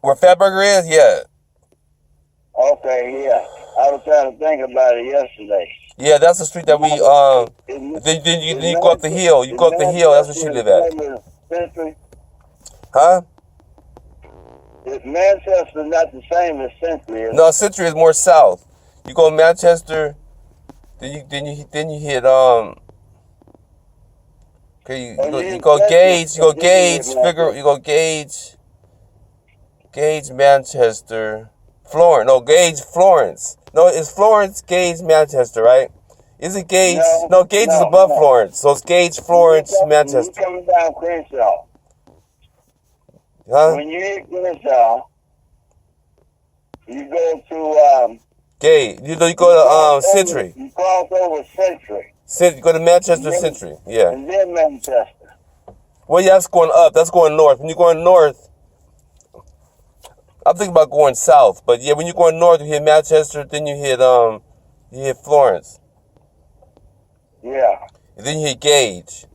Where Fatburger is? Yeah. Okay, yeah. I was trying to think about it yesterday. Yeah, that's the street that we then you go up the hill. You Is go up the hill, that's where she Manchester live the at. same as Century? Huh? Is Manchester not the same as Century, is No, it? Century is more south. You go Manchester, then you hit okay, Oh, you you in go Century, Gage, and then you hit Manchester. You go Gage, Manchester, Florence. No, Gage, Florence. No, it's Florence, Gage, Manchester, right? Is it Gage? No, No, Gage is no, above no. Florence, so it's Gage, When you Manchester. coming down Crenshaw, Huh? when you hit Crenshaw, you go to Gage. You go to Century. you cross over Century, You go to and Manchester then Century. Yeah. Manchester. Well, yeah, that's going up. That's going north. When you're going north, I'm thinking about going south. But yeah, when you're going north, you hit Manchester, then you hit Florence, Yeah. and then you hit Gage.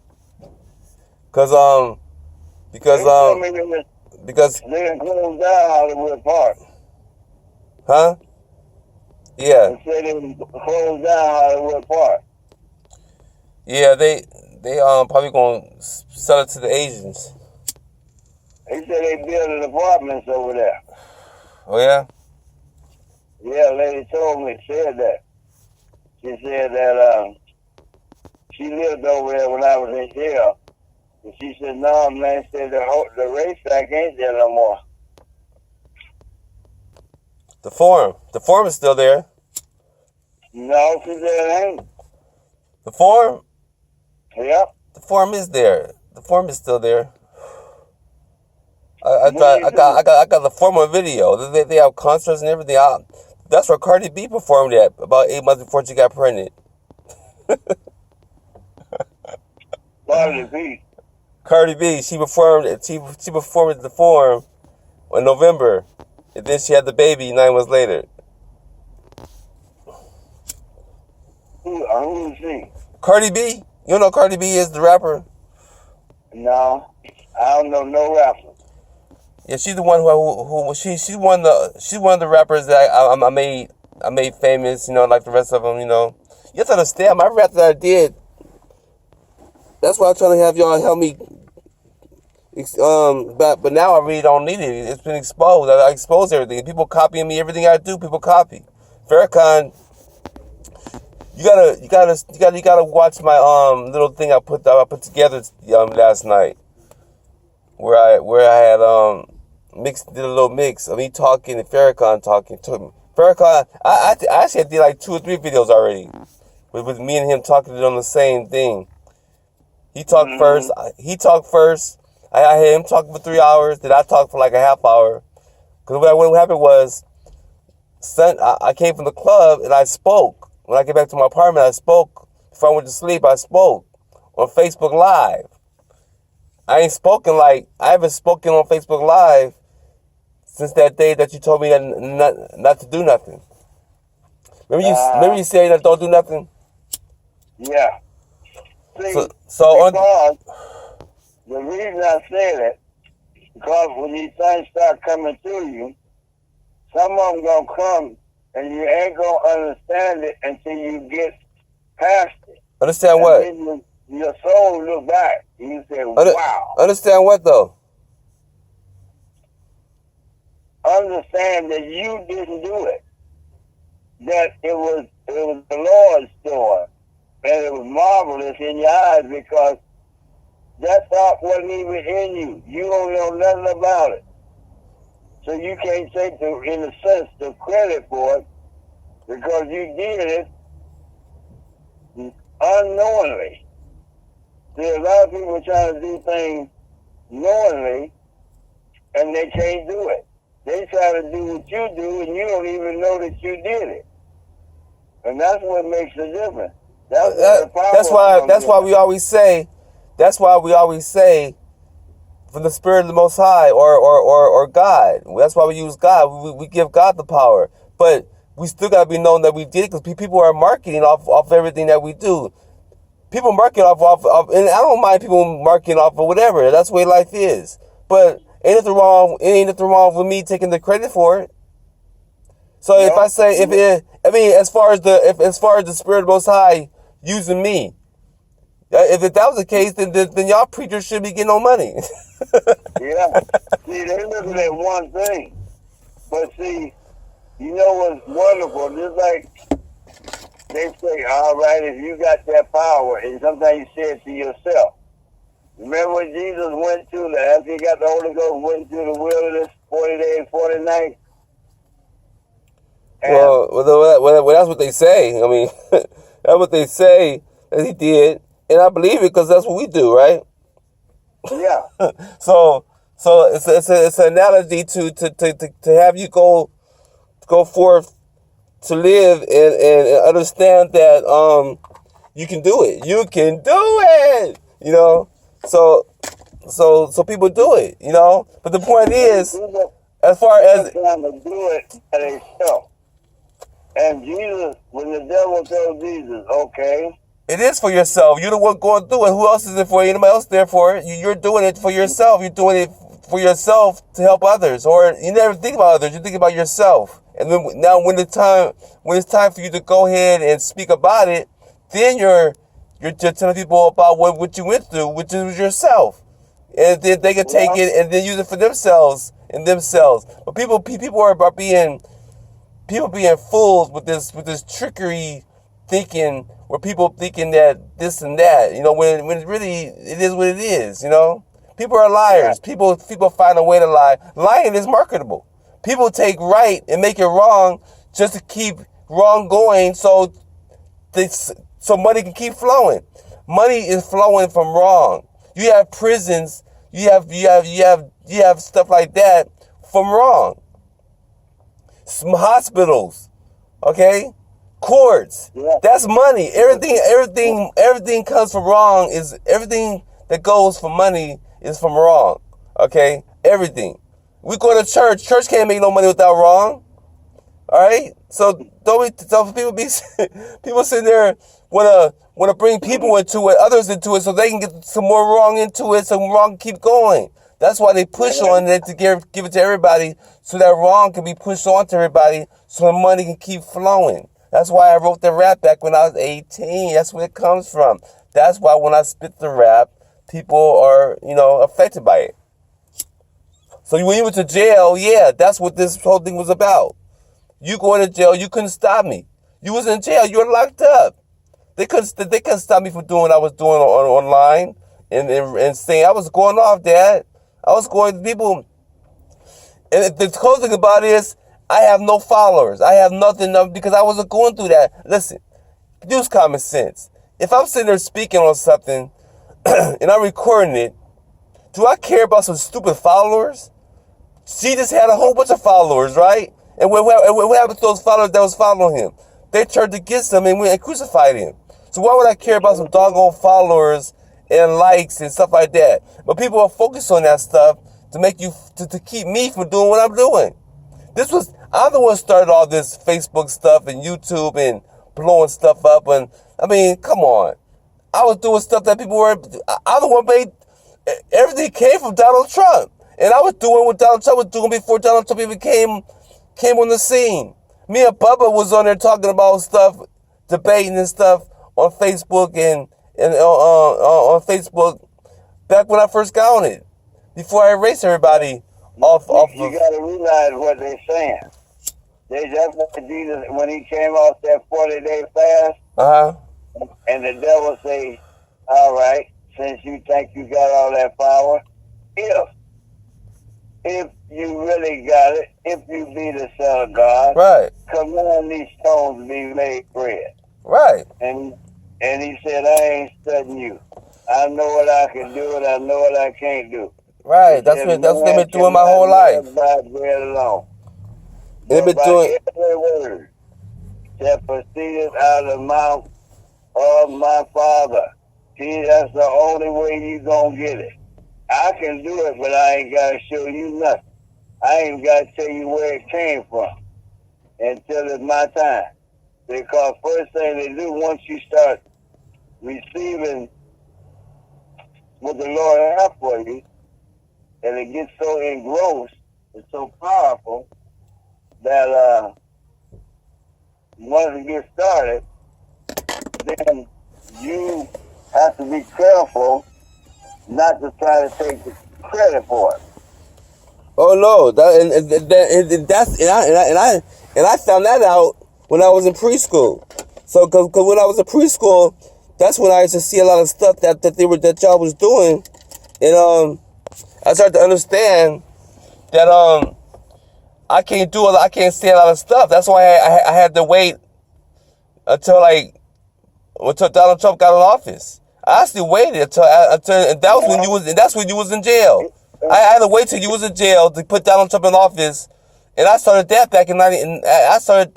Cause because They told me because they done closed down Hollywood Park. huh? Yeah, They said they done closed down Hollywood Park. yeah. They probably gonna sell it to the Asians. They said they building apartments over there. Oh yeah. Yeah, a lady told me, said that. She said that she lived over there when I was in jail. And she said, no, man, said the racetrack ain't there no more. The forum is still there. No, she said it ain't. The forum Yep. the forum is there. The forum is still there. What do you do? I got the former video. They have concerts and everything. That's where Cardi B performed at about 8 months before she got pregnant. Cardi B. Cardi B, she performed at the Forum in November, and then she had the baby 9 months later. Who is she? Cardi B, you don't know Cardi B is the rapper? No, I don't know no rapper. Yeah, she's the one who she's one of the rappers that I made famous. You know, like the rest of them. You know, you have to understand my rap that I did. That's why I'm trying to have y'all help me. But now I really don't need it. It's been exposed. I expose everything. People copying me. Everything I do, people copy. Farrakhan, you gotta watch my little thing I put together last night, where I had did a little mix of me talking and Farrakhan talking to me. Farrakhan, I actually did like 2 or 3 videos already with me and him talking on the same thing. He talked first. I had him talking for 3 hours. Then I talked for like a half hour. Because what happened was, I came from the club and I spoke. When I get back to my apartment, I spoke. Before I went to sleep, I spoke on Facebook Live. I haven't spoken on Facebook Live since that day that you told me that not to do nothing. Remember you saying that don't do nothing? Yeah. See, So the reason I said it, because when these things start coming to you, some of them gonna come and you ain't gonna understand it until you get past it. Understand and what? Then your soul look back and you say, wow. Understand what though? Understand that you didn't do it. That it was the Lord's doing. And it was marvelous in your eyes because that thought wasn't even in you. You don't know nothing about it. So you can't take in a sense, the credit for it because you did it unknowingly. There are a lot of people trying to do things knowingly and they can't do it. They try to do what you do and you don't even know that you did it. And that's what makes the difference. That's why we always say from the Spirit of the Most High or God. That's why we use God. We give God the power. But we still got to be known that we did it because people are marketing off everything that we do. People market off, and I don't mind people marketing off of whatever. That's the way life is. But Ain't nothing wrong with me taking the credit for it. So if No. I say, as far as the Spirit of the Most High using me, if that was the case, then y'all preachers should be getting no money. Yeah. See, they looking at one thing. But see, you know what's wonderful? Just like they say, all right, if you got that power, and sometimes you say it to yourself. Remember when Jesus went after he got the Holy Ghost, went to the wilderness 40 days, 40 nights? Well, that's what they say. I mean, that's what they say that he did, and I believe it because that's what we do, right? Yeah. So it's an analogy to have you go forth to live and understand that you can do it. You can do it. You know. So people do it. You know. But the point is, as far as trying to do it at themselves. And Jesus, when the devil told Jesus, okay, it is for yourself. You're the one going through it. Who else is it for? Anybody else there for it? You're doing it for yourself. You're doing it for yourself to help others. Or you never think about others. You think about yourself. And then now when it's time for you to go ahead and speak about it, then you're just telling people about what you went through, which is yourself. And then they can take it and then use it for themselves. But people are being fooled with this trickery thinking, where people thinking that this and that, you know, when really it is what it is, you know. People are liars. People find a way to lie. Lying is marketable. People take right and make it wrong just to keep wrong going, so money can keep flowing. Money is flowing from wrong. You have prisons. You have stuff like that from wrong. Some hospitals, okay, courts. Yeah. That's money. Everything comes from wrong. Is everything that goes for money is from wrong. Okay, everything. We go to church. Church can't make no money without wrong. All right. So people sitting there wanna bring people into it, others into it, so they can get some more wrong into it, so wrong keep going. That's why they push on it to give it to everybody, so that wrong can be pushed on to everybody, so the money can keep flowing. That's why I wrote the rap back when I was 18. That's where it comes from. That's why when I spit the rap, people are, affected by it. So when you went to jail, yeah, that's what this whole thing was about. You going to jail, you couldn't stop me. You was in jail, you were locked up. They couldn't stop me from doing what I was doing online and saying I was going off, Dad. I was going to people. And the cool thing about it is I have no followers. I have nothing because I wasn't going through that. Listen, use common sense. If I'm sitting there speaking on something and I'm recording it, do I care about some stupid followers? She just had a whole bunch of followers, right? And what happened to those followers that was following him? They turned against him and crucified him. So why would I care about some doggone followers and likes and stuff like that? But people are focused on that stuff to make you to keep me from doing what I'm doing. I'm the one who started all this Facebook stuff and YouTube and blowing stuff up. And I mean, come on, I was doing stuff that people were. I'm the one made everything came from Donald Trump, and I was doing what Donald Trump was doing before Donald Trump even came on the scene. Me and Bubba was on there talking about stuff, debating and stuff on Facebook and on Facebook back when I first got on it, before I erased everybody off. You got to realize what they're saying. That's what Jesus, when he came off that 40-day fast, and the devil say, all right, since you think you got all that power, if you really got it, if you be the Son of God, right, command these stones to be made bread. Right. And he said, I ain't studying you. I know what I can do and I know what I can't do. Right. That's what they've been doing my whole life. By bread alone. They've been doing every word that proceeded out of the mouth of my Father. See, that's the only way you gonna get it. I can do it, but I ain't gotta show you nothing. I ain't gotta tell you where it came from until it's my time. Because first thing they do, once you start receiving what the Lord has for you, and it gets so engrossed, it's so powerful that once it gets started, then you have to be careful not to try to take the credit for it. Oh no, I found that out when I was in preschool. So, cause when I was in preschool, that's when I used to see a lot of stuff that y'all was doing, and I started to understand that I can't say a lot of stuff. That's why I had to wait until Donald Trump got in office. I actually waited until and that's when you was in jail. I had to wait till you was in jail to put Donald Trump in office, and I started that back in I started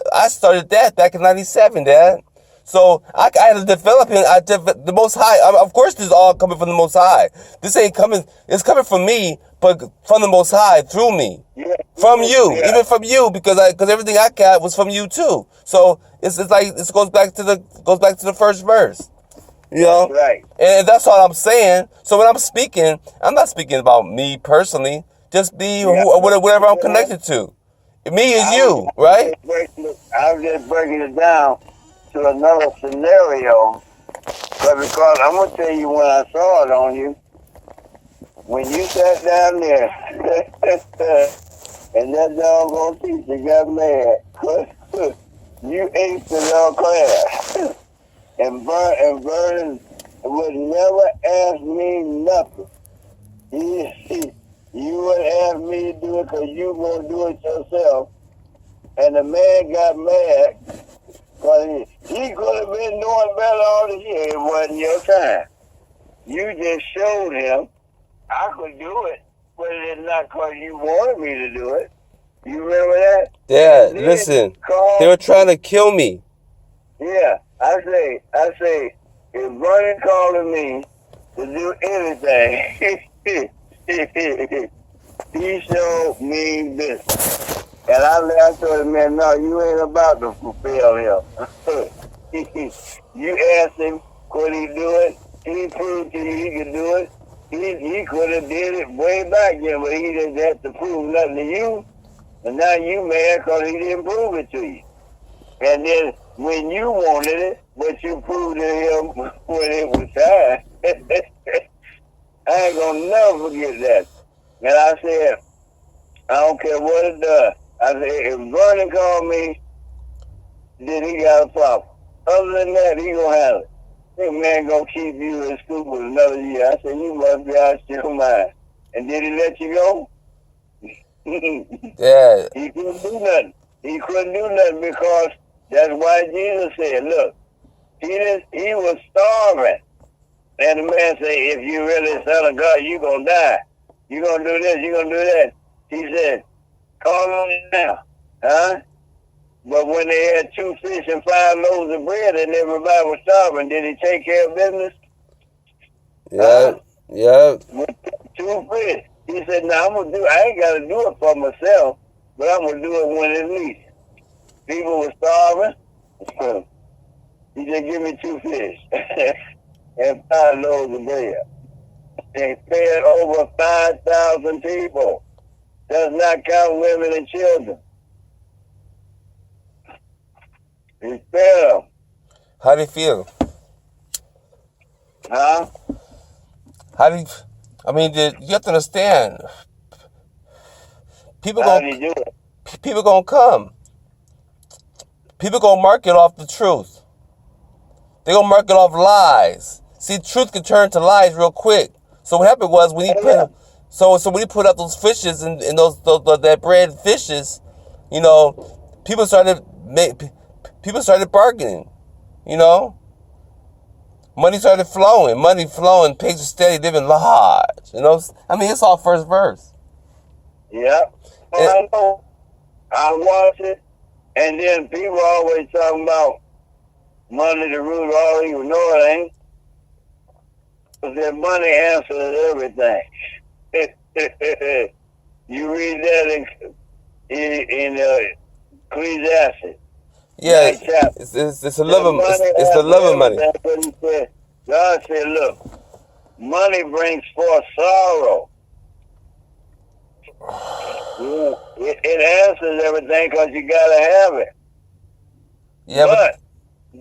that back in '97, Dad. So I had to develop the Most High. Of course, this is all coming from the Most High. This ain't coming. It's coming from me, but from the Most High through me, from you, even from you, because everything I got was from you too. So it's like this goes back to the first verse. You know, right? And that's all I'm saying. So when I'm speaking, I'm not speaking about me personally. Just be whatever I'm connected to. Me is you, right? I'm just breaking it down to another scenario, but because I'm gonna tell you when I saw it on you, when you sat down there, and that doggone teacher got mad. You aced the whole class. And Vernon would never ask me nothing. You would ask me to do it because you going to do it yourself. And the man got mad because he could have been doing better all this year. It wasn't your time. You just showed him I could do it, but it's not because you wanted me to do it. You remember that? Yeah, listen. They were trying to kill me. Yeah. I say, if Vernon calling me to do anything, he showed me this. And I told him, man, no, you ain't about to fulfill him. You asked him, could he do it? He proved to you he could do it. He could have did it way back then, but he didn't have to prove nothing to you. And now you mad because he didn't prove it to you. And then when you wanted it, but you proved to him when it was time, I ain't gonna never forget that. And I said, I don't care what it does. I said, if Vernon called me, then he got a problem. Other than that, he gonna handle it. This man gonna keep you in school for another year. I said, you must be out your mind. And did he let you go? Yeah. He couldn't do nothing. He couldn't do nothing because that's why Jesus said, look, he was starving. And the man said, if you really son of God, you going to die. You going to do this, you going to do that. He said, call on him now. Huh? But when they had 2 fish and 5 loaves of bread and everybody was starving, did he take care of business? Yeah, yeah. With 2 fish. He said, now I ain't got to do it for myself, but I'm going to do it when it's needed. People were starving. He said, give me 2 fish and 5 loaves of bread. They fed over 5,000 people. Does not count women and children. He fed them. How do you feel? Huh? You have to understand. People How did he do it? People gonna come. People gonna market off the truth. They gonna market off lies. See, truth can turn to lies real quick. So what happened was when he when he put out those fishes and those that bread fishes, you know, people started bargaining. You know, money started flowing. Pigs are steady living large. You know, I mean, it's all first verse. Yep. I know. I watch it, and then people always talking about money the root of all evil. No, it ain't. Because that money answers everything. You read that in Ecclesiastes. Yeah, it's the love of money. It's the love of money. That's what he said. God said, look, money brings forth sorrow. Yeah, it answers everything because you gotta have it. Yeah, but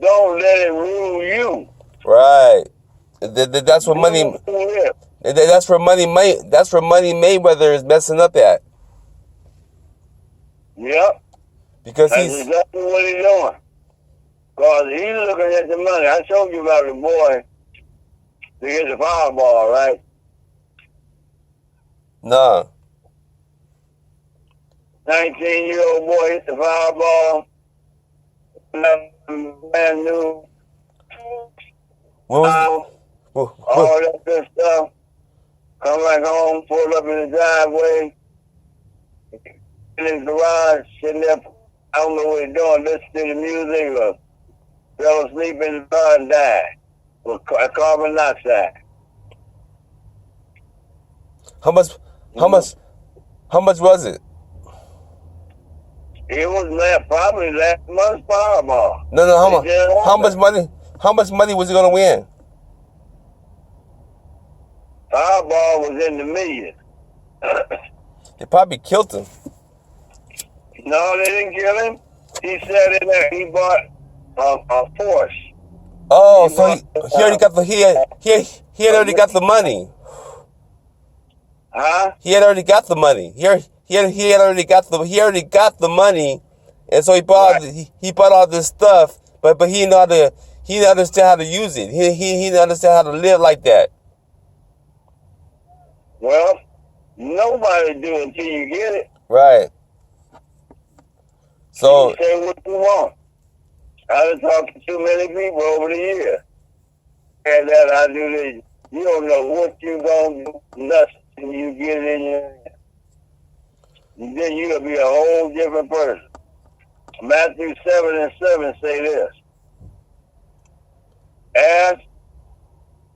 don't let it rule you. right. That's what money. That's where money. That's where Money Mayweather is messing up at. Yep. Because That's he's exactly what he's doing. Because he's looking at the money. I told you about the boy to get the Powerball, right? nah. 19-year-old boy hit the Powerball. Brand new. What was all that good stuff. Come back home, pulled up in the driveway, in his garage, sitting there. I don't know what he's doing, listening to the music, or fell asleep in the car and died with carbon dioxide. How much was it? It was probably last month's Powerball. No. How much money was he gonna win? Powerball was in the millions. They probably killed him. No, they didn't kill him. He said in there he bought a Porsche. Oh, so he already got he had already got the money. Huh? He had already got the money. He already got the money, and so he bought he bought all this stuff, but he didn't understand how to use it. He didn't understand how to live like that. Well, nobody do it until you get it. Right. So you say what you want. I've talked to too many people over the years. And that I do this. You don't know what you're going to do unless you get it in your hand. And then you'll be a whole different person. Matthew 7:7 say this. Ask,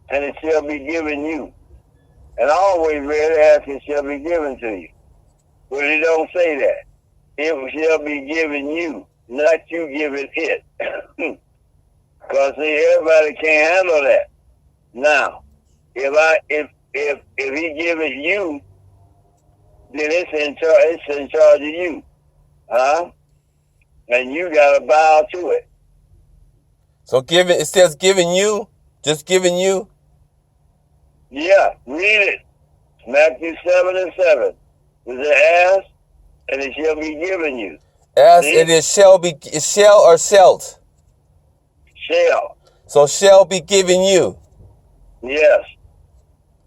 and it shall be given you. And always read, ask, and shall be given to you. But it don't say that. It shall be given you, not you giving it. Because see, everybody can't handle that. Now, if he give it you, then it's in charge of you. Huh? And you gotta bow to it. So it says giving you, just giving you. Yeah, read it. Matthew 7:7. It ask, and it shall be given you. Ask, and it shall or shalt? Shall. So shall be given you. Yes.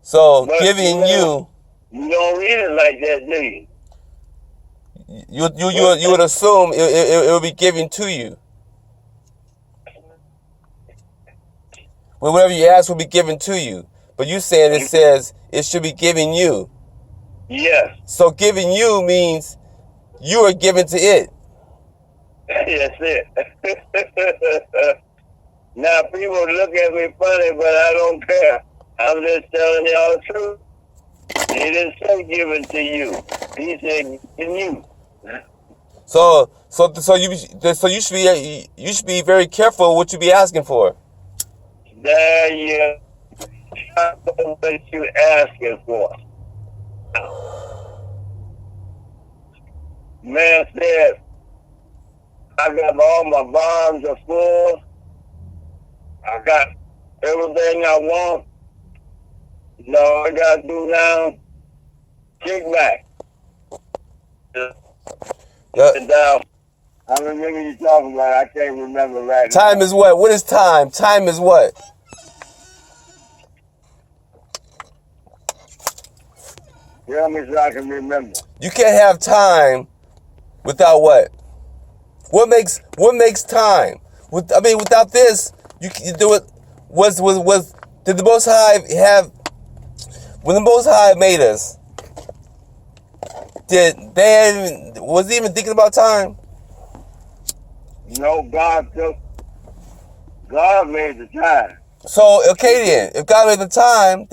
So but giving you. You don't read it like that, do you? You would assume it will be given to you. Well, whatever you ask will be given to you. But you saying it says it should be given you. Yes. So giving you means you are given to it. That's it. Now people look at me funny, but I don't care. I'm just telling y'all the truth. He didn't say given to you. He said given you. So you should be very careful what you be asking for. There you go. What you asking for? Man said, I got all my bonds are full. I got everything I want. All I got to do now, kick back. Yep. I remember you talking about it. I can't remember right now. Time is what? What is time? Time is what? Tell me so I can remember. You can't have time without what? What makes time? Without this, you do it. Did the Most High have? When the Most High made us, was he even thinking about time? No, God made the time. So okay then, if God made the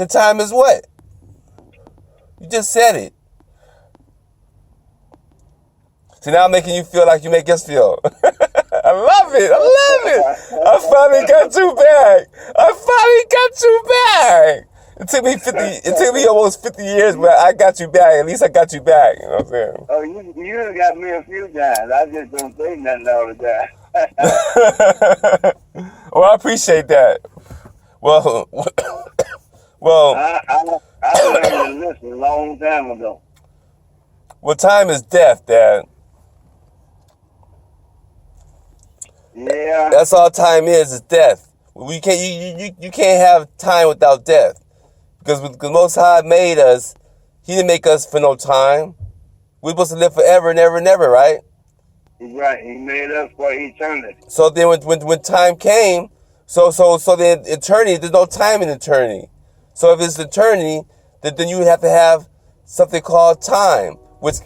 time is what? You just said it. So now I'm making you feel like you make us feel. I love it. I finally got you back. It took me 50. It took me almost 50 years, but I got you back. At least I got you back. You know what I'm saying? Oh, you done got me a few times. I just don't say nothing all the time. Well, I appreciate that. Well, well, I learned to listen a long time ago. well, time is death, Dad. Yeah. That's all time is death. You can't have time without death. Because Most High made us, He didn't make us for no time. We're supposed to live forever and ever and ever, right? Right. He made us for eternity. So then when time came, so then eternity, there's no time in eternity. So if it's eternity, then you would have to have something called time. But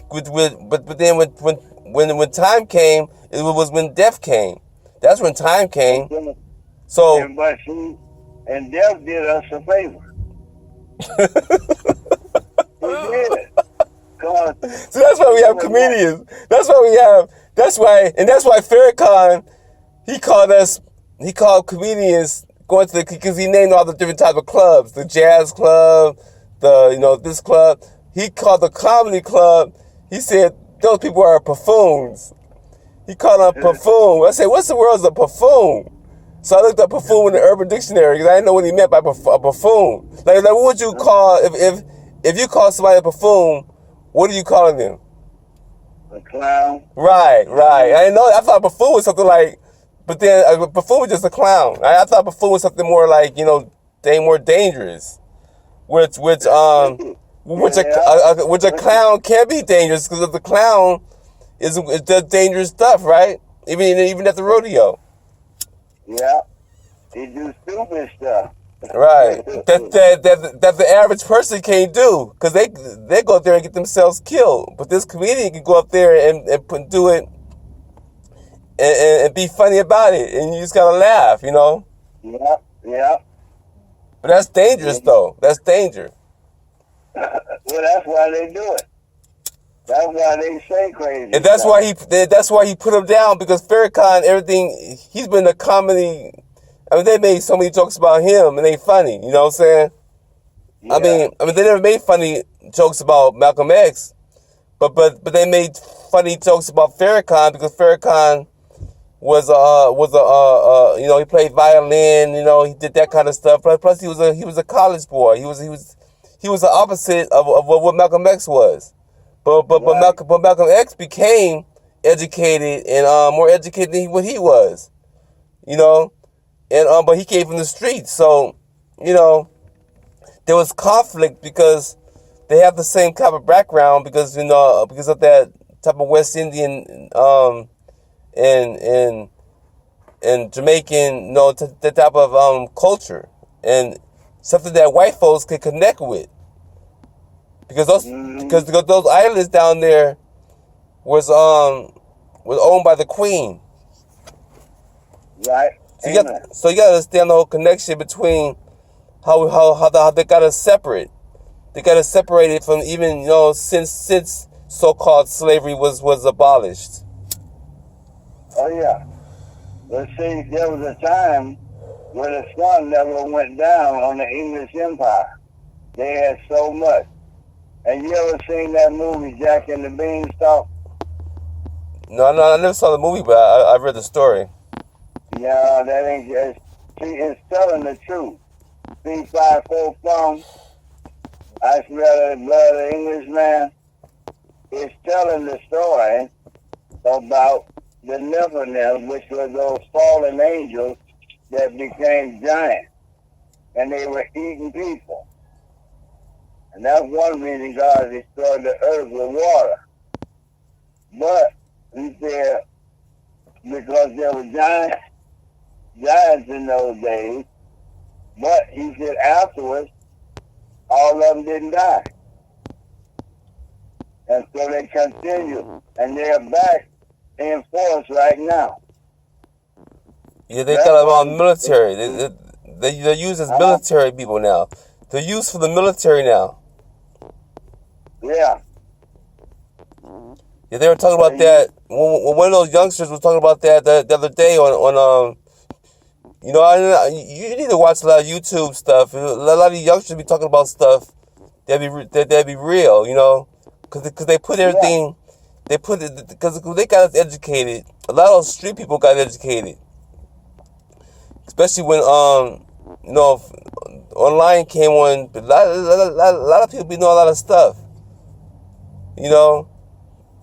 then when time came, it was when death came. That's when time came. So and death did us a favor. He did. So that's why we have comedians. That's why Farrakhan, he called comedians going to because he named all the different type of clubs, the jazz club, this club. He called the comedy club, he said those people are buffoons. He called them buffoon. I said, what's the word of a buffoon? So I looked up buffoon in the Urban Dictionary because I didn't know what he meant by a buffoon. Like what would you call, if you call somebody a buffoon, what are you calling them? A clown. Right. I didn't know. I thought buffoon was something like, but then a buffoon was just a clown. I thought buffoon was something more like, more dangerous. Which a clown can be dangerous because the clown it does dangerous stuff, right? Even at the rodeo. Yeah, he do stupid stuff. Right, that the average person can't do because they go there and get themselves killed. But this comedian can go up there and do it and be funny about it, and you just gotta laugh, Yeah. But that's dangerous, though. That's danger. Well, that's why they do it. That's why they say crazy. And that's why he put him down because Farrakhan, everything he's been a comedy. I mean, they made so many jokes about him and they funny. You know what I'm saying? Yeah. I mean, they never made funny jokes about Malcolm X, but they made funny jokes about Farrakhan because Farrakhan was he played violin. He did that kind of stuff. Plus, he was a college boy. He was the opposite of what Malcolm X was. But Malcolm X became educated and more educated than what he was, and but he came from the streets, so there was conflict because they have the same type of background because of that type of West Indian and Jamaican that type of culture and something that white folks can connect with. Because those islands down there was owned by the Queen. Right. So you got to understand the whole connection between how they got us separate. They got us separated from even since so-called slavery was abolished. Oh yeah. But see, there was a time when the sun never went down on the English Empire. They had so much. And you ever seen that movie, Jack and the Beanstalk? No, I never saw the movie, but I read the story. Yeah, that ain't just... See, it's telling the truth. C54 Plum, I smell the blood of Englishman. It's telling the story about the Nephilim, which were those fallen angels that became giants. And they were eating people. And that's one reason God destroyed the earth with water. But he said, because there were giants in those days, but he said afterwards, all of them didn't die. And so they continue. And they're back in force right now. Yeah, they got them on military. They're used as military people now. They're used for the military now. Yeah. Yeah, they were talking about that. One of those youngsters was talking about that the other day on You know, you need to watch a lot of YouTube stuff. A lot of youngsters be talking about stuff that be real. You know, because they put everything. They put it because they got us educated. A lot of street people got educated, especially when you know, online came on. A lot of people be knowing a lot of stuff. You know.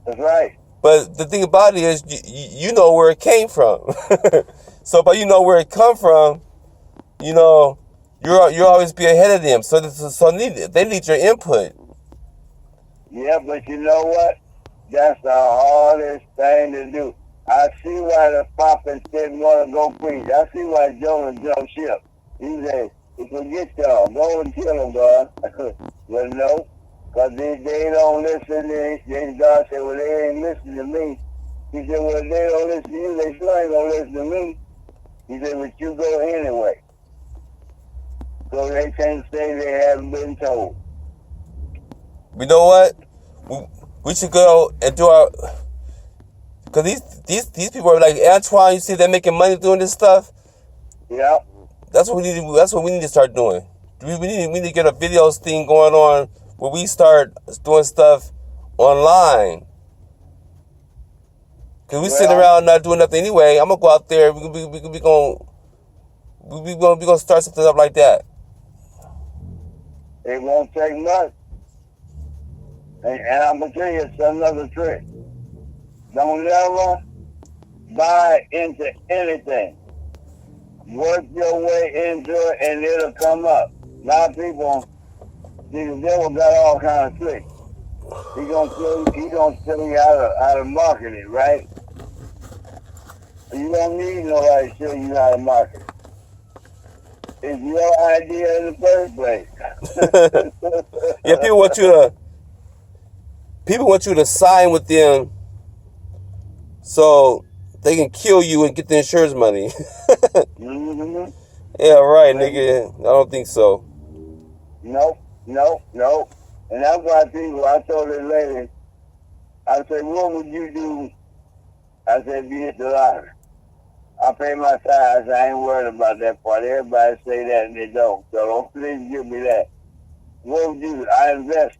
That's right. But the thing about it is, you know where it came from. So, but you know where it come from, you know, you always be ahead of them. So they need your input. Yeah, but you know what? That's the hardest thing to do. I see why the prophets didn't want to go preach. I see why Jonah jumped ship. He said, "If we get y'all, go and kill them, God." Well, no, because they don't listen. Then God said, "Well, they ain't listening to me." He said, "Well, if they don't listen to you, they still ain't gonna listen to me." He said, "But you go anyway." So they can't say they haven't been told. You know what? We should go and do our, because these people are like Antoine. You see, they're making money doing this stuff. Yeah. That's what we need. That's what we need to start doing. We need to get a videos thing going on where we start doing stuff online. Cause we sit around not doing nothing anyway. I'm gonna go out there. We gonna start something up like that. It won't take much. And I'm gonna tell you, it's another trick. Don't never buy into anything. Work your way into it, and it'll come up. A lot of people, see, the devil got all kinds of tricks. He gonna tell you how to market it, right? You don't need nobody to show you how to market it. It's your idea in the first place. Yeah, people want you to sign with them so they can kill you and get the insurance money. Mm-hmm. Yeah, right, nigga. I don't think so. Nope. And that's why I told this lady, I said, what would you do? I said, if you hit the lottery. I pay my tithes. I ain't worried about that part. Everybody say that and they don't. So don't please give me that. What would you do? I invest.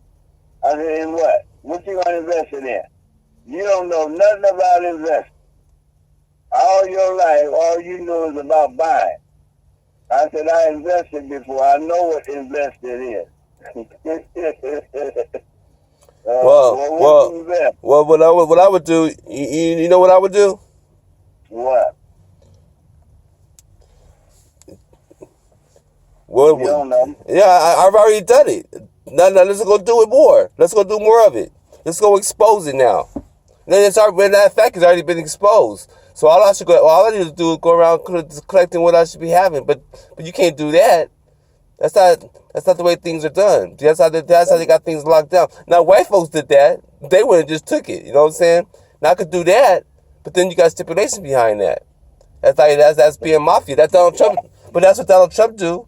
I said, in what? What you going to invest it in? You don't know nothing about investing. All your life, all you know is about buying. I said, I invested before. I know what invested is. What I would do, you know what I would do? What? Well, you don't know. Yeah, I've already done it. Now let's go do it more. Let's go do more of it. Let's go expose it now. Then that fact has already been exposed. So all I need to do is go around collecting what I should be having. But you can't do that. That's not the way things are done. That's how they got things locked down. Now white folks did that. They would have just took it. You know what I'm saying? Now I could do that, but then you got stipulation behind that. That's being mafia. That's Donald Trump. But that's what Donald Trump do.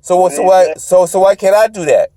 So why can't I do that?